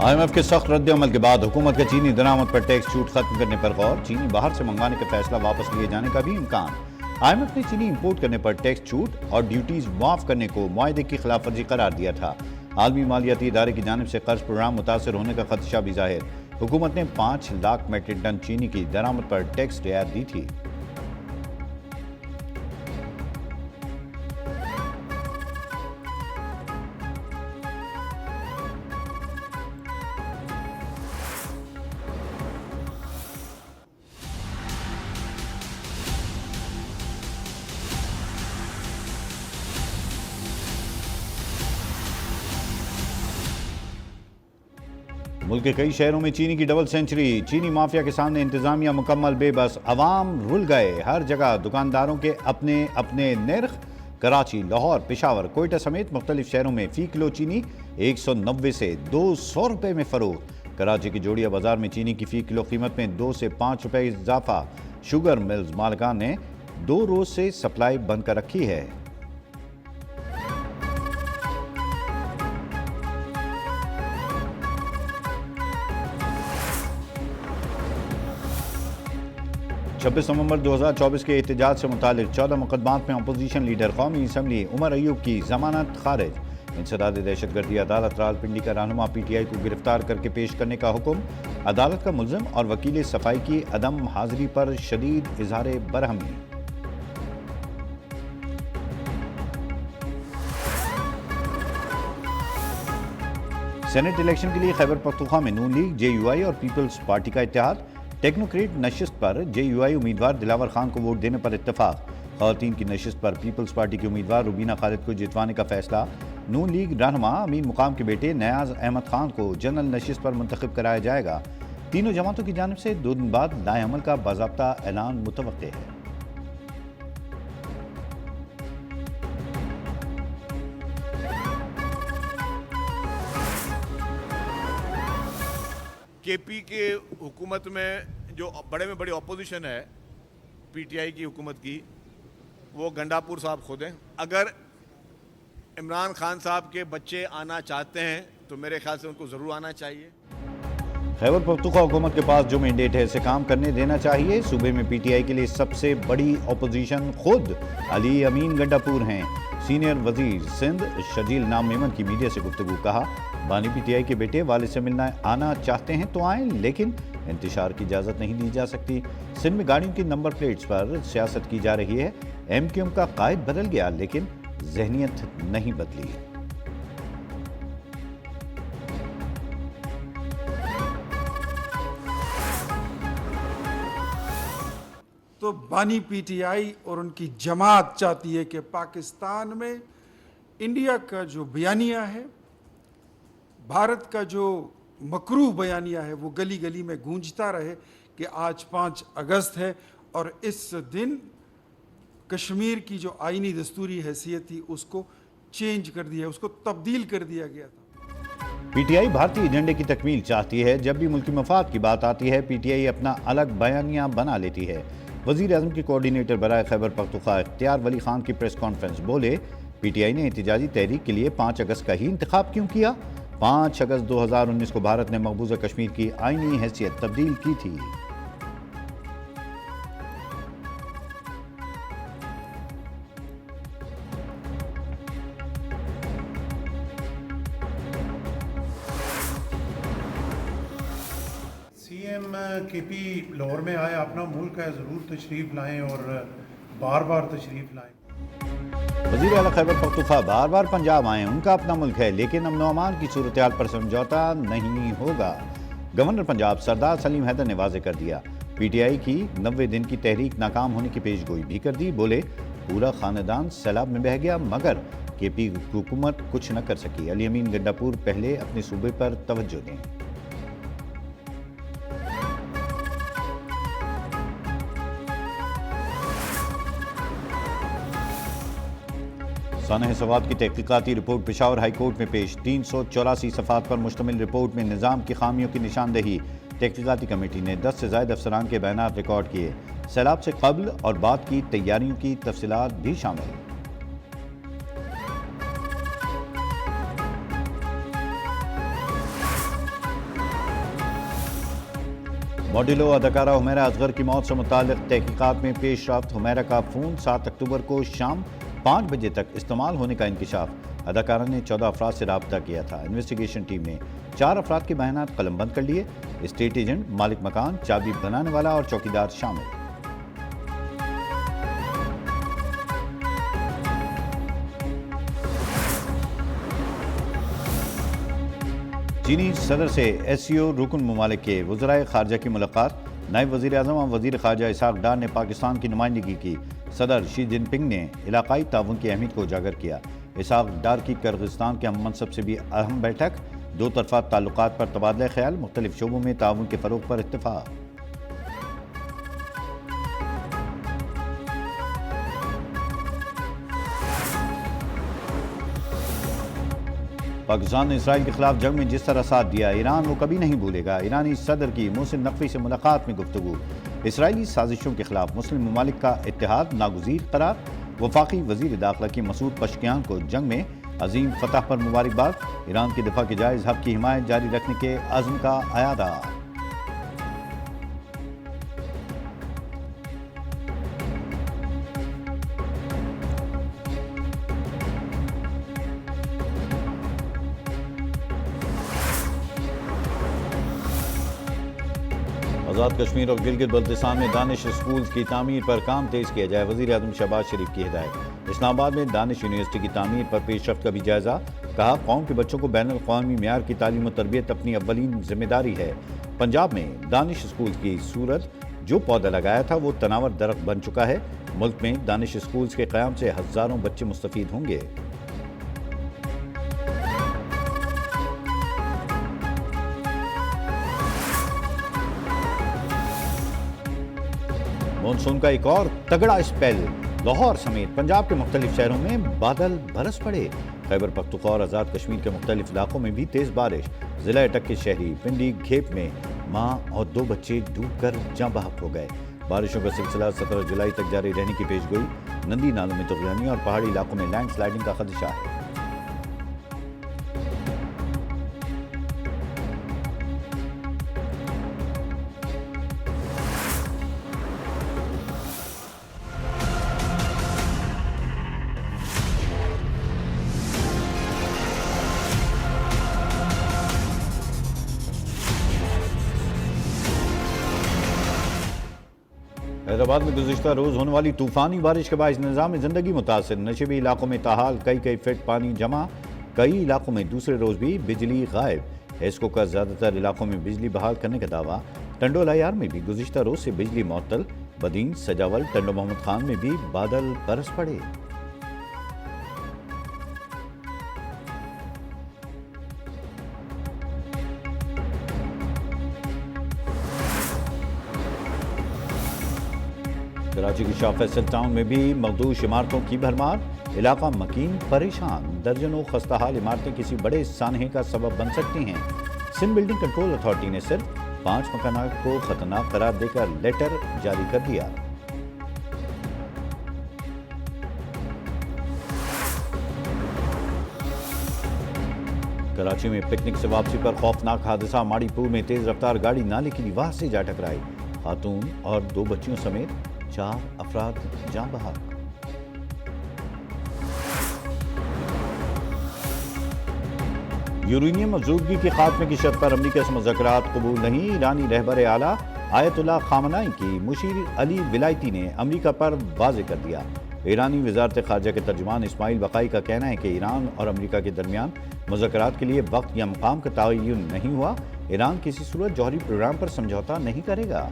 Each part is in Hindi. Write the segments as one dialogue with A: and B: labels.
A: IMF के सख्त रद्द-ए-अमल के बाद हुकूमत का चीनी दरामद पर टैक्स छूट खत्म करने पर गौर। चीनी बाहर से मंगवाने का फैसला वापस लिए जाने का भी इम्कान। IMF ने चीनी इंपोर्ट करने पर टैक्स छूट और ड्यूटीज माफ करने को मुआहदे की खिलाफ वर्जी करार दिया था। आलमी मालियाती इदारे की जानिब से कर्ज प्रोग्राम मुतासर होने का खदशा भी जाहिर। हुकूमत ने 5 लाख मेट्रिक टन चीनी की दरामद पर टैक्स रियायत दी थी। मुल्क के कई शहरों में चीनी की डबल सेंचुरी। चीनी माफिया के सामने इंतजामिया मुकम्मल बेबस, अवाम रुल गए। हर जगह दुकानदारों के अपने अपने निर्ख। कराची, लाहौर, पेशावर, कोयटा समेत मुख्तलिफ शहरों में फी किलो चीनी 190 से 200 रुपये में फरोख्त। कराची की जोड़िया बाजार में चीनी की फी किलो कीमत में 2 से 5 रुपये इजाफा। शुगर मिल्स मालिकान ने 2 रोज से सप्लाई बंद कर रखी है। छब्बीस नवंबर 2024 के एहतजाज से मुतालिक 14 मुकदमात में अपोजिशन लीडर कौमी असम्बली उमर अयूब की जमानत खारिज। इंसदाद दहशतगर्दी अदालत रावलपिंडी का रहनुमा PTI को गिरफ्तार करके पेश करने का हुक्म। अदालत का मुल्जिम और वकील सफाई की अदम हाजिरी पर शदीद इजहार बरहमी। सेनेट इलेक्शन के लिए खैबर पख्तूनख्वा में नून लीग, JUI और पीपल्स पार्टी का इत्तेहाद। टेक्नोक्रेट नशिस्त पर JUI उम्मीदवार दिलावर खान को वोट देने पर इत्तेफाक। खवातीन की नशिस्त पर पीपल्स पार्टी की उम्मीदवार रुबीना खालिद को जितवाने का फैसला। नून लीग रहनुमा अमीन मुकाम के बेटे नयाज अहमद खान को जनरल नशिस्त पर मुंतखब कराया जाएगा। तीनों जमातों की जानिब से 2 दिन बाद लाएअमल का बाज़ाब्ता ऐलान मुतवक्के है।
B: KP के हुकूमत में जो बड़े में बड़ी अपोजिशन है PTI की हुकूमत की, वो गंडापुर साहब खुद हैं। अगर इमरान खान साहब के बच्चे आना चाहते हैं तो मेरे ख्याल से उनको ज़रूर आना चाहिए।
A: खैबर पख्तूनख्वा हुकूमत के पास जो मैंडेट है इसे काम करने देना चाहिए। सूबे में PTI के लिए सबसे बड़ी अपोजिशन खुद अली अमीन गंडापुर हैं। सीनियर वजीर सिंध शजील नाम मेमन की मीडिया से गुफ्तगू। कहा, बानी PTI के बेटे वालिद से मिलना आना चाहते हैं तो आएँ, लेकिन इंतशार की इजाज़त नहीं दी जा सकती। सिंध में गाड़ियों की नंबर प्लेट्स पर सियासत की जा रही है। MQM का कायद बदल गया लेकिन जहनियत नहीं बदली।
C: तो बानी PTI और उनकी जमात चाहती है कि पाकिस्तान में इंडिया का जो बयानिया है, भारत का जो मकरूह बयानिया है, वो गली गली में गूंजता रहे कि आज 5 अगस्त है और इस दिन कश्मीर की जो आईनी दस्तूरी हैसियत थी उसको चेंज कर दिया, उसको तब्दील कर दिया गया था।
A: PTI भारतीय एजेंडे की तकमील चाहती है। जब भी मुल्की मफाद की बात आती है PTI अपना अलग बयानिया बना लेती है। वज़ीर आज़म के कोऑर्डिनेटर बराए खैबर पख्तूनख्वा इख्तियार वली खान की प्रेस कॉन्फ्रेंस। बोले, PTI ने एहतिजाजी तहरीक के लिए 5 अगस्त का ही इंतखाब क्यों किया? 5 अगस्त 2019 को भारत ने मकबूजा कश्मीर की आईनी हैसियत तब्दील की थी।
D: CM KP लाहौर में आए, अपना मुल्क है, ज़रूर तशरीफ़ लाएं और बार बार तशरीफ़ लाएं।
A: वज़ीर आला खैबर पख्तूनख्वा बार बार पंजाब आए, उनका अपना मुल्क है, लेकिन अमन अमान की सूरत हाल पर समझौता नहीं होगा। गवर्नर पंजाब सरदार सलीम हैदर ने वाज़ेह कर दिया। PTI की 90 दिन की तहरीक नाकाम होने की पेशगोई भी कर दी। बोले, पूरा खानदान सैलाब में बह गया मगर KP हुकूमत कुछ न कर सकी। अली अमीन गंडापुर पहले अपने सूबे पर तवज्जो दें। सानह सवात की तहकीकाती रिपोर्ट पेशावर हाई कोर्ट में पेश। 384 सफ़ात पर मुश्तमिल रिपोर्ट में निज़ाम की खामियों की निशानदेही। तहकीकाती कमेटी ने 10 से ज़ायद अफसरान के बयानात रिकॉर्ड किए। सैलाब से कब्ल और बाद की तैयारियों की तफसीलात भी शामिल। मॉड्यूलो अदाकारा हुमैरा असगर की मौत से मुताल्लिक तहकीकात में पेश रफ्त। हुमैरा का फ़ोन 7 अक्टूबर को शाम 5 बजे तक इस्तेमाल होने का इंकिशाफ। अदाकारा ने 14 अफराद से रब्ता किया था। इन्वेस्टिगेशन टीम ने 4 अफराद के बयानात कलमबंद कर लिए। स्टेट एजेंट, मालिक मकान, चाबी बनाने वाला और चौकीदार शामिल। चीनी सदर से SCO रुकन ममालिक के वज़राए ख़ारजा की मुलाकात। नायब वज़ीर आज़म और वज़ीर ख़ारजा इसहाक़ डार ने पाकिस्तान की नुमाइंदगी की। सदर शी जिनपिंग ने इलाक़ाई ताउन की अहमियत को उजागर किया। इसहाक़ डार की किर्गिस्तान के हम मनसब से भी अहम बैठक। दो तरफ़ा ताल्लुकात पर तबादला ख्याल, मुख्तलिफ शोबों में ताउन के फ़रोग़ पर इत्तिफ़ाक़। पाकिस्तान ने इसराइल के खिलाफ जंग में जिस तरह साथ दिया ईरान वो कभी नहीं भूलेगा। ईरानी सदर की मोहसिन नकवी से मुलाकात में गुफ्तगू। इसराइली साजिशों के खिलाफ मुस्लिम ममालिक का इत्तेहाद नागुज़ीर करार। वफाकी वज़ीर दाखिला की मसूद पशकियान को जंग में अजीम फतह पर मुबारकबाद। ईरान के दिफा के जायज़ हक़ की हिमायत जारी रखने के अज़्म का अयादा। आज़ाद कश्मीर और गिलगित बल्तिस्तान में दानिश स्कूल की तामीर पर काम तेज़ किया जाए। वज़ीर आज़म शहबाज शरीफ की हिदायत। इस्लामाबाद में दानिश यूनिवर्सिटी की तामीर पर पेशरफ्त का भी जायज़ा। कहा, कौम के बच्चों को बैनुल-अक़वामी मेयार की तालीम और तरबियत अपनी अव्वलीन जिम्मेदारी है। पंजाब में दानिश स्कूल की सूरत, जो पौधा लगाया था वो तनावर दरख्त बन चुका है। मुल्क में दानिश स्कूल के क़याम से हज़ारों बच्चे मुस्तफ़ीद होंगे। मानसून का एक और तगड़ा स्पेल। लाहौर समेत पंजाब के मुख्तलिफ शहरों में बादल बरस पड़े। खैबर पख्तूनख्वा और आज़ाद कश्मीर के मुख्तलिफ इलाकों में भी तेज़ बारिश। ज़िला अटक के शहरी पिंडी घेप में माँ और 2 बच्चे डूबकर जाँ बहक हो गए। बारिशों का सिलसिला 17 जुलाई तक जारी रहने की पेशगोई। नंदी नालों में तुग़यानी और पहाड़ी इलाकों में लैंडस्लाइडिंग का खदशा है। हैदराबाद में गुज़िश्ता रोज़ होने वाली तूफ़ानी बारिश के बायस निज़ाम ज़िंदगी मुतासिर। नशेबी इलाकों में ताहाल कई फीट पानी जमा। कई इलाकों में दूसरे रोज़ भी बिजली गायब। हेस्को का ज़्यादातर इलाकों में बिजली बहाल करने का दावा। टंडो लायार में भी गुज़िश्ता रोज़ से बिजली मुअत्तल। बदीन, सजावल, टंडो मोहम्मद खान में भी बादल बरस पड़े। कराची की शाह फैसल टाउन में भी मखदूश इमारतों की भरमार। इलाका मकीन परेशान। दर्जनों खस्ताहाल इमारतें किसी बड़े सानहे का सबब बन सकती हैं। सिंध बिल्डिंग कंट्रोल अथॉरिटी ने सिर्फ 5 मकानात को खतरनाक करार देकर लेटर जारी कर दिया। कराची में पिकनिक से वापसी पर खौफनाक हादसा। माड़ीपुर में तेज रफ्तार गाड़ी नाले की दीवार से जा टकराई। खातून और 2 बच्चियों समेत 4 अफराद जाँ बहक। यूरेनियम मफजूदगी के खात्मे की शर्त पर अमरीका से मुज़ाकरात कबूल नहीं। ईरानी रहबर आला आयतुल्लाह खामनाई की मुशीर अली विलायती ने अमरीका पर वाज़ेह कर दिया। ईरानी वज़ारत ख़ारजा के तर्जुमान इस्माइल बक़ाई का कहना है कि ईरान और अमरीका के दरमियान मुज़ाकरात के लिए वक्त या मकाम का तयन नहीं हुआ। ईरान किसी सूरत जौहरी प्रोग्राम पर समझौता नहीं करेगा।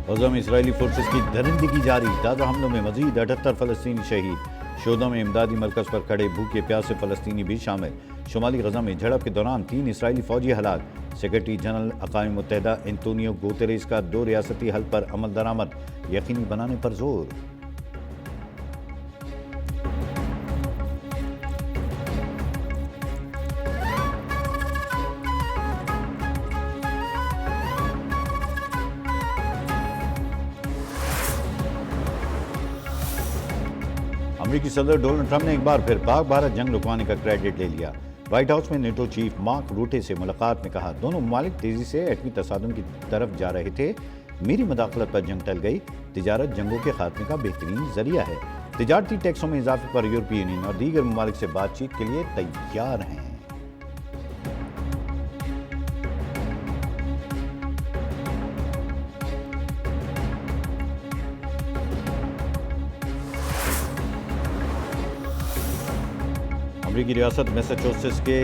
A: गज़ा में इसराइली फोर्सेस की दरिंदगी जारी। ताज़ा हमलों में मजीद 78 फ़लस्तीनी शहीद। शोधा में इमदादी मरकज़ पर खड़े भूखे प्यासे फ़लस्तीनी भी शामिल। शुमाली गज़ा में झड़प के दौरान 3 इसराइली फ़ौजी हलाक। सेक्रेटरी जनरल अक़वाम मुत्तहिदा एंटोनियो गुतेरेस का 2 रियासती हल पर अमल दरामद यकीनी बनाने पर जोर। अमेरिकी सदर डोनाल्ड ट्रंप ने एक बार फिर पाक भारत जंग रुकवाने का क्रेडिट ले लिया। व्हाइट हाउस में नेटो चीफ मार्क रूटे से मुलाकात में कहा, दोनों ममालिक तेजी से एटमी तसादुम की तरफ जा रहे थे। मेरी मदाखलत पर जंग टल गई। तिजारत जंगों के खात्मे का बेहतरीन जरिया है। तिजारती टैक्सों में इजाफे पर यूरोपीय यूनियन और दीगर ममालिक से बातचीत के लिए तैयार हैं। अमेरिकी रियासत मैसाचुसेट्स के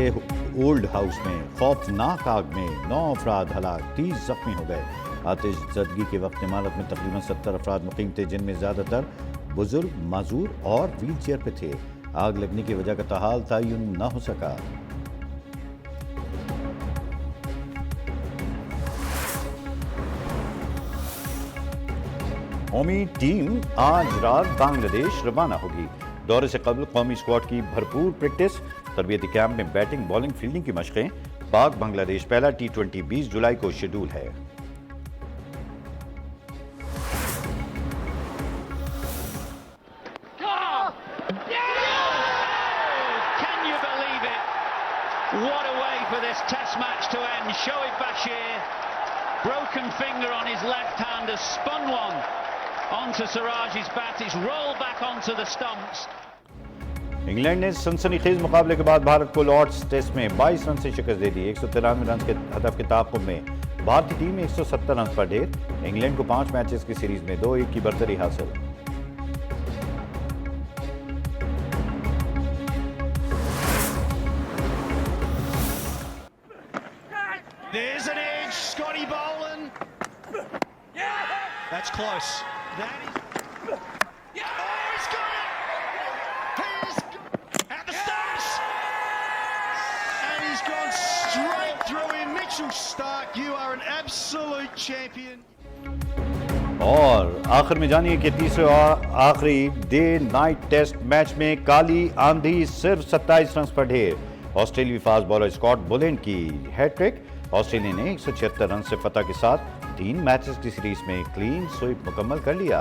A: ओल्ड हाउस में खौफनाक आग में 9 अफराद हलाक, 30 जख्मी हो गए। आतिशज़दगी के वक्त इमारत में तकरीबन 70 अफराद मुकीम थे, जिनमें ज़्यादातर बुजुर्ग, माजूर और व्हील चेयर पे थे। आग लगने की वजह का ताहाल तयन न हो सका। कौमी टीम आज रात बांग्लादेश रवाना होगी। दौरे से कबल कौमी स्क्वाड की भरपूर प्रैक्टिस, तरबियती कैंप में बैटिंग, बॉलिंग, फील्डिंग की मशकें। पाक बांग्लादेश पहला T20 20 जुलाई को शेड्यूल है।
E: Can you believe it? What a way for this test match to end. Shoaib Bashir, broken finger on his left hand, has spun one onto Siraj's bat. It's rolled back onto the stumps.
A: England ने सनसनीखेज मुकाबले के बाद भारत को लॉर्ड्स टेस्ट में 22 रन से शिकस्त दे दी। 193 रन के हदफ के ताक़ुब में भारतीय टीम 170 रन पर ढेर। इंग्लैंड को 5 मैचेस की सीरीज में 2-1 की बरतरी हासिल।
E: There's an edge, Scotty Boland. That's close. That is. Oh, he's got it! He's at the stumps, and he's gone straight through him. Mitchell Starc, you are an absolute champion.
A: और आखिर में जानिए कि तीसरे और आखिरी डे नाइट टेस्ट मैच में काली आंधी सिर्फ 27 रन पर ढेर। ऑस्ट्रेलियाई फास्ट बॉलर स्कॉट बुलेंट की हैट्रिक। ऑस्ट्रेलिया ने 176 रन से फतह के साथ 3 मैचेस की सीरीज में क्लीन स्वीप मुकम्मल कर लिया।